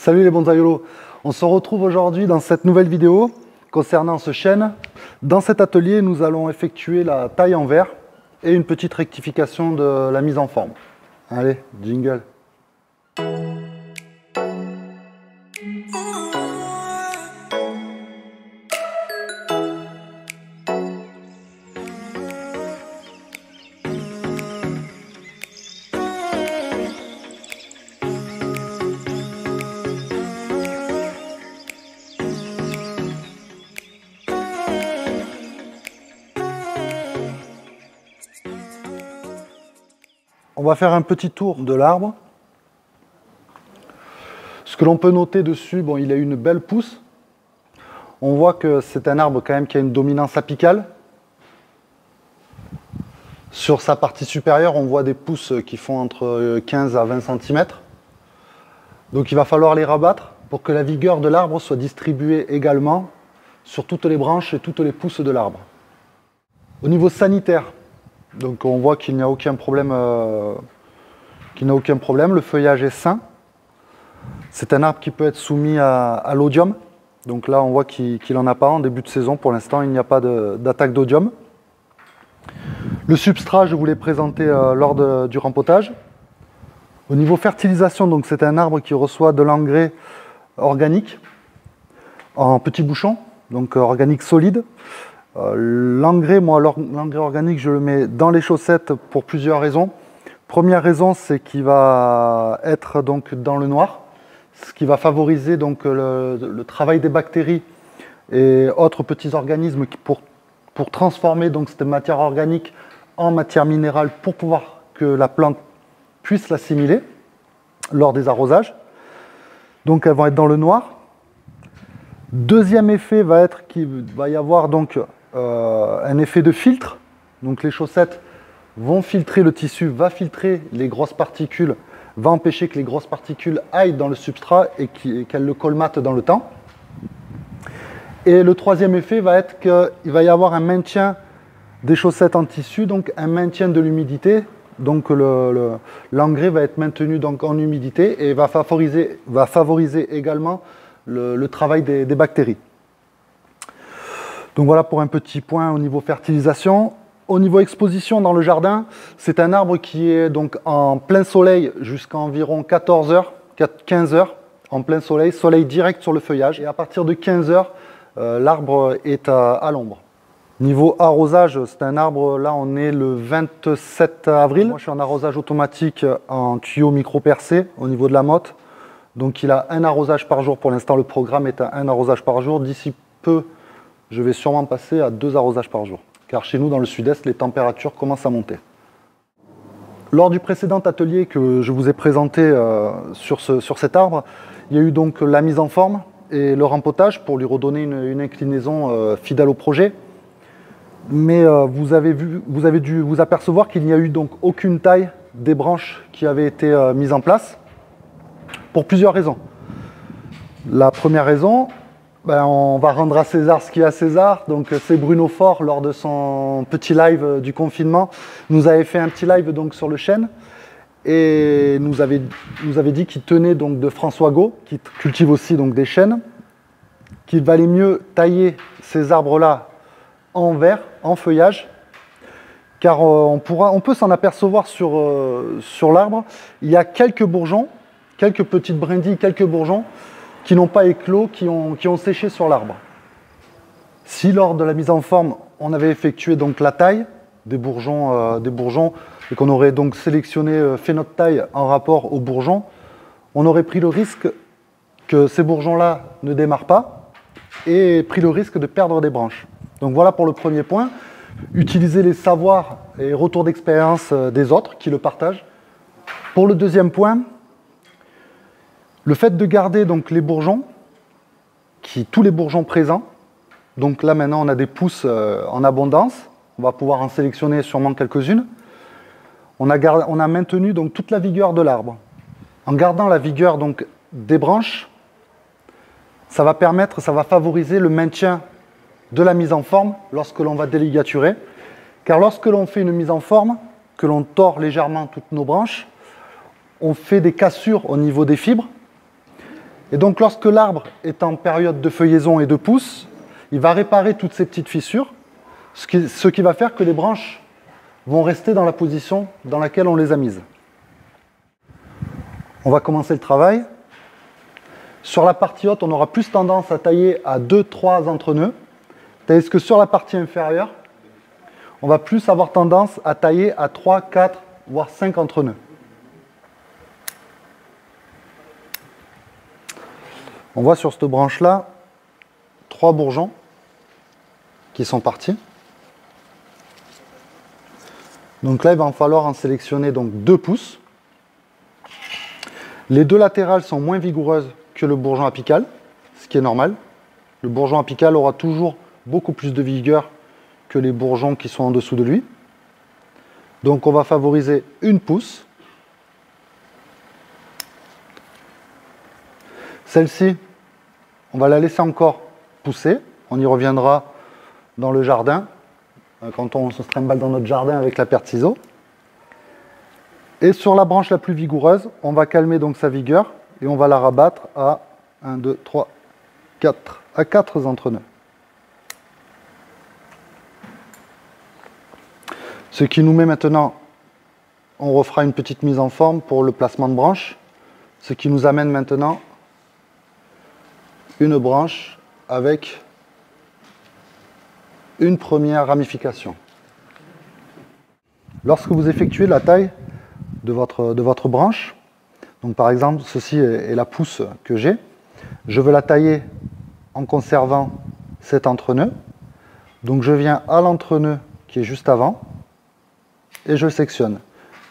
Salut les bonsaïolos, on se retrouve aujourd'hui dans cette nouvelle vidéo concernant ce chêne. Dans cet atelier, nous allons effectuer la taille en verre et une petite rectification de la mise en forme. Allez, jingle. On va faire un petit tour de l'arbre. Ce que l'on peut noter dessus, bon, il a une belle pousse. On voit que c'est un arbre quand même qui a une dominance apicale. Sur sa partie supérieure, on voit des pousses qui font entre 15 à 20 cm. Donc il va falloir les rabattre pour que la vigueur de l'arbre soit distribuée également sur toutes les branches et toutes les pousses de l'arbre. Au niveau sanitaire, donc on voit qu'il n'y a aucun problème, le feuillage est sain. C'est un arbre qui peut être soumis à l'odium. Donc là on voit qu'il n'en a pas en début de saison. Pour l'instant il n'y a pas d'attaque d'odium. Le substrat, je vous l'ai présenté lors du rempotage. Au niveau fertilisation, donc c'est un arbre qui reçoit de l'engrais organique en petits bouchons, donc organique solide. L'engrais organique, je le mets dans les chaussettes pour plusieurs raisons. Première raison, c'est qu'il va être donc dans le noir, ce qui va favoriser donc le travail des bactéries et autres petits organismes pour transformer donc cette matière organique en matière minérale pour pouvoir que la plante puisse l'assimiler lors des arrosages. Donc elles vont être dans le noir. Deuxième effet va être qu'il va y avoir donc un effet de filtre. Donc les chaussettes vont filtrer le tissu, va filtrer les grosses particules, va empêcher que les grosses particules aillent dans le substrat et qu'elles le colmatent dans le temps. Et le troisième effet va être qu'il va y avoir un maintien des chaussettes en tissu, donc un maintien de l'humidité. Donc l'engrais va être maintenu donc en humidité et va favoriser également le travail des bactéries. Donc voilà pour un petit point au niveau fertilisation. Au niveau exposition dans le jardin, c'est un arbre qui est donc en plein soleil jusqu'à environ 14 heures, 15 heures, en plein soleil, soleil direct sur le feuillage. Et à partir de 15 heures, l'arbre est à l'ombre. Niveau arrosage, c'est un arbre, là on est le 27 avril. Moi je suis en arrosage automatique en tuyau micro percé au niveau de la motte. Donc il a un arrosage par jour. Pour l'instant le programme est à un arrosage par jour. D'ici peu, je vais sûrement passer à 2 arrosages par jour. Car chez nous dans le sud-est, les températures commencent à monter. Lors du précédent atelier que je vous ai présenté sur cet arbre, il y a eu donc la mise en forme et le rempotage pour lui redonner une inclinaison fidèle au projet. Mais vous avez dû vous apercevoir qu'il n'y a eu donc aucune taille des branches qui avaient été mises en place pour plusieurs raisons. La première raison, on va rendre à César ce qui est à César. Donc c'est Bruno Faure, lors de son petit live du confinement, nous avait fait un petit live donc sur le chêne et nous avait dit qu'il tenait donc de François Gault, qui cultive aussi donc des chênes, qu'il valait mieux tailler ces arbres-là en verre, en feuillage, car on peut s'en apercevoir sur l'arbre. Il y a quelques bourgeons, quelques petites brindilles, quelques bourgeons qui n'ont pas éclos, qui ont séché sur l'arbre. Si lors de la mise en forme, on avait effectué donc la taille des bourgeons et qu'on aurait donc sélectionné, fait notre taille en rapport aux bourgeons, on aurait pris le risque que ces bourgeons-là ne démarrent pas et pris le risque de perdre des branches. Donc voilà pour le premier point, utiliser les savoirs et retours d'expérience des autres qui le partagent. Pour le deuxième point, le fait de garder donc les bourgeons, tous les bourgeons présents, donc là maintenant on a des pousses en abondance, on va pouvoir en sélectionner sûrement quelques-unes. On a maintenu donc toute la vigueur de l'arbre. En gardant la vigueur donc des branches, ça va favoriser le maintien de la mise en forme lorsque l'on va déligaturer. Car lorsque l'on fait une mise en forme, que l'on tord légèrement toutes nos branches, on fait des cassures au niveau des fibres. Et donc lorsque l'arbre est en période de feuillaison et de pousse, il va réparer toutes ces petites fissures, ce qui va faire que les branches vont rester dans la position dans laquelle on les a mises. On va commencer le travail. Sur la partie haute, on aura plus tendance à tailler à 2-3 entre-nœuds, tandis que sur la partie inférieure, on va plus avoir tendance à tailler à 3, 4, voire 5 entre-nœuds. On voit sur cette branche-là 3 bourgeons qui sont partis. Donc là, il va en falloir en sélectionner donc 2 pouces. Les 2 latérales sont moins vigoureuses que le bourgeon apical, ce qui est normal. Le bourgeon apical aura toujours beaucoup plus de vigueur que les bourgeons qui sont en dessous de lui. Donc on va favoriser 1 pouce. Celle-ci, on va la laisser encore pousser. On y reviendra dans le jardin, quand on se trimballe dans notre jardin avec la paire de ciseaux. Et sur la branche la plus vigoureuse, on va calmer donc sa vigueur et on va la rabattre à 1, 2, 3, 4, à 4 entre-nœuds. Ce qui nous met maintenant, on refera une petite mise en forme pour le placement de branche, ce qui nous amène maintenant une branche avec une première ramification. Lorsque vous effectuez la taille de votre branche, donc par exemple ceci est la pousse que j'ai, je veux la tailler en conservant cet entre-nœud, donc je viens à l'entre-nœud qui est juste avant et je le sectionne.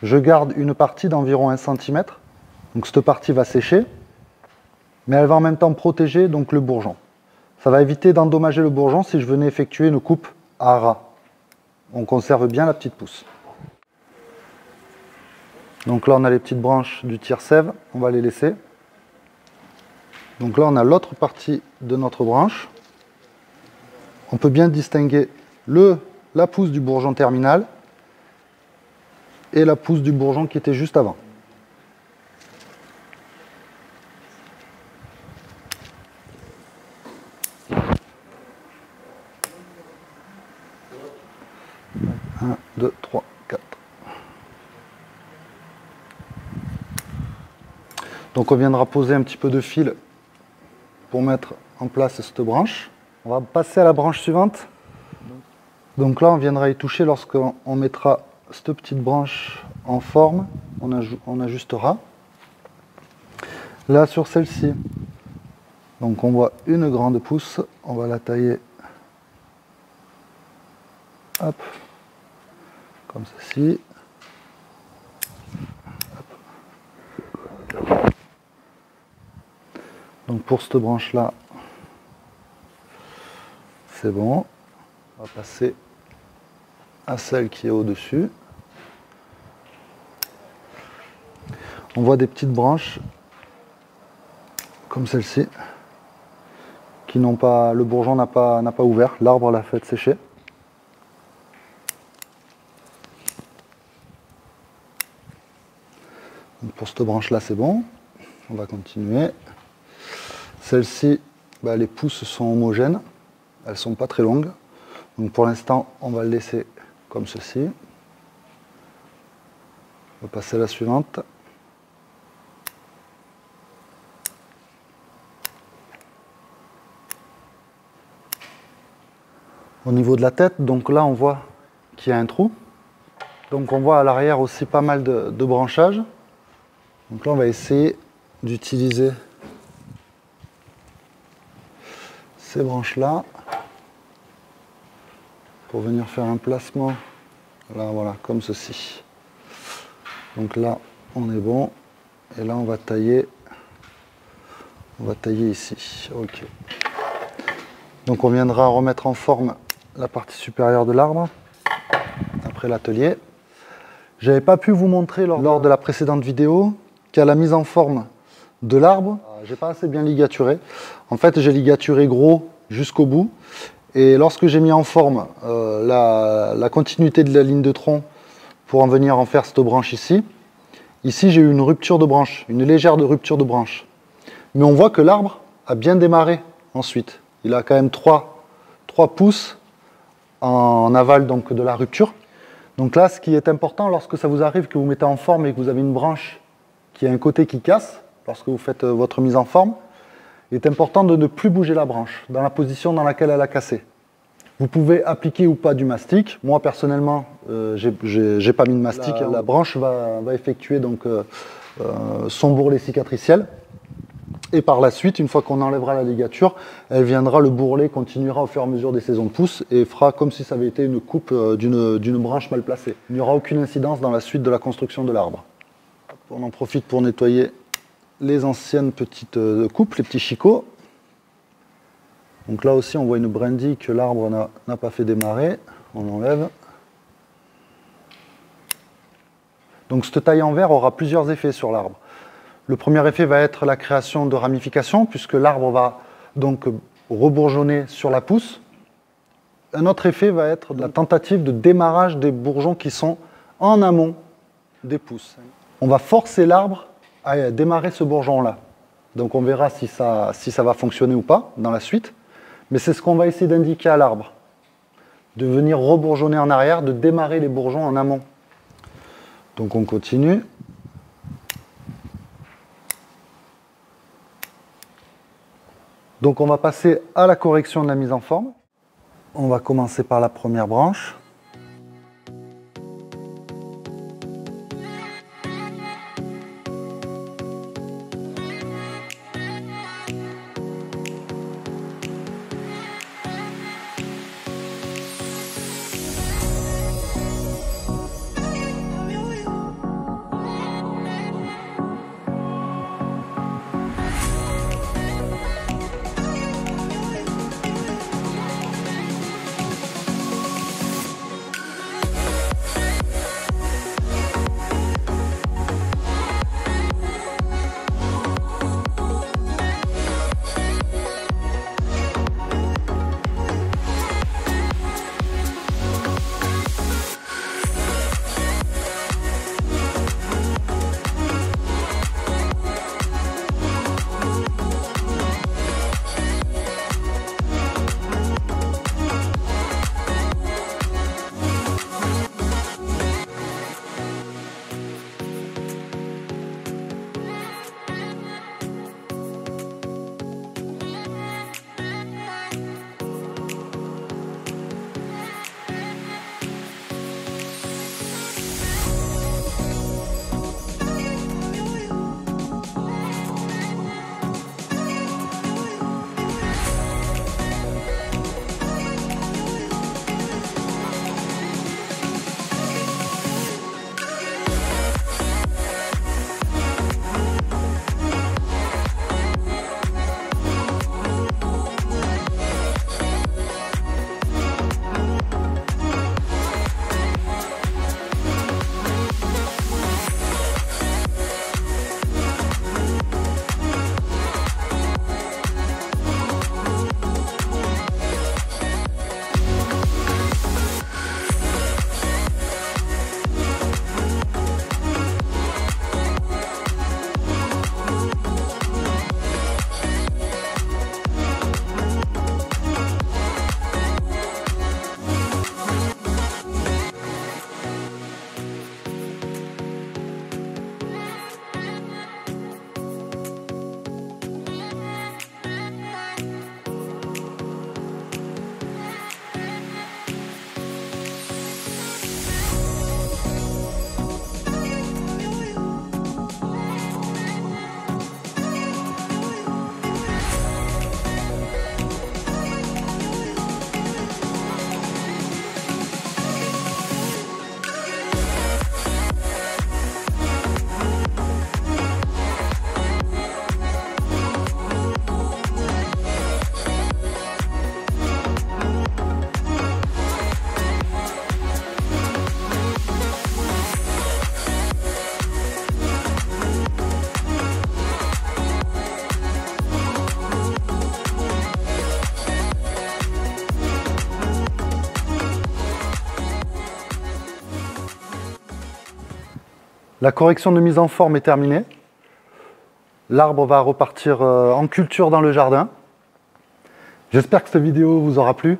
Je garde une partie d'environ 1 cm, donc cette partie va sécher, mais elle va en même temps protéger donc le bourgeon. Ça va éviter d'endommager le bourgeon si je venais effectuer une coupe à ras. On conserve bien la petite pousse. Donc là, on a les petites branches du tire-sève, on va les laisser. Donc là, on a l'autre partie de notre branche. On peut bien distinguer la pousse du bourgeon terminal et la pousse du bourgeon qui était juste avant. Un, 2, 3, 4. Donc on viendra poser un petit peu de fil pour mettre en place cette branche. On va passer à la branche suivante. Donc là on viendra y toucher lorsqu'on mettra cette petite branche en forme. On ajustera. Là sur celle-ci, donc on voit une grande pousse. On va la tailler hop, comme ceci. Donc pour cette branche-là, c'est bon. On va passer à celle qui est au-dessus. On voit des petites branches, comme celle-ci, qui n'ont pas, le bourgeon n'a pas ouvert, l'arbre l'a fait sécher. Donc pour cette branche-là, c'est bon. On va continuer. Celle-ci, les pousses sont homogènes, elles ne sont pas très longues. Donc pour l'instant, on va le laisser comme ceci. On va passer à la suivante. Au niveau de la tête, donc là on voit qu'il y a un trou. Donc on voit à l'arrière aussi pas mal de branchages. Donc là on va essayer d'utiliser ces branches-là pour venir faire un placement, là voilà, comme ceci. Donc là on est bon, et là on va tailler ici. Ok. Donc on viendra remettre en forme la partie supérieure de l'arbre après l'atelier. J'avais pas pu vous montrer lors de la précédente vidéo qu'à la mise en forme de l'arbre, j'ai pas assez bien ligaturé. En fait, j'ai ligaturé gros jusqu'au bout. Et lorsque j'ai mis en forme la continuité de la ligne de tronc pour en venir en faire cette branche ici, j'ai eu une rupture de branche, une légère rupture de branche. Mais on voit que l'arbre a bien démarré ensuite. Il a quand même 3 pouces en aval donc, de la rupture. Donc là, ce qui est important lorsque ça vous arrive que vous mettez en forme et que vous avez une branche qui a un côté qui casse, lorsque vous faites votre mise en forme, il est important de ne plus bouger la branche dans la position dans laquelle elle a cassé. Vous pouvez appliquer ou pas du mastic. Moi, personnellement, j'ai pas mis de mastic. La branche va effectuer donc, son bourrelet cicatriciel. Et par la suite, une fois qu'on enlèvera la ligature, elle viendra, le bourrelet continuera au fur et à mesure des saisons de pousse et fera comme si ça avait été une coupe d'une branche mal placée. Il n'y aura aucune incidence dans la suite de la construction de l'arbre. On en profite pour nettoyer les anciennes petites coupes, les petits chicots. Donc là aussi, on voit une brindille que l'arbre n'a pas fait démarrer. On enlève. Donc cette taille en verre aura plusieurs effets sur l'arbre. Le premier effet va être la création de ramifications, puisque l'arbre va donc rebourgeonner sur la pousse. Un autre effet va être la tentative de démarrage des bourgeons qui sont en amont des pousses. On va forcer l'arbre à démarrer ce bourgeon-là. Donc on verra si ça va fonctionner ou pas dans la suite. Mais c'est ce qu'on va essayer d'indiquer à l'arbre. De venir rebourgeonner en arrière, de démarrer les bourgeons en amont. Donc on continue. Donc on va passer à la correction de la mise en forme. On va commencer par la première branche. La correction de mise en forme est terminée. l'arbre va repartir en culture dans le jardin. J'espère que cette vidéo vous aura plu.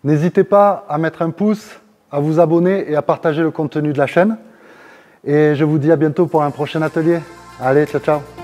N'hésitez pas à mettre un pouce, à vous abonner et à partager le contenu de la chaîne. Et je vous dis à bientôt pour un prochain atelier. Allez, ciao, ciao!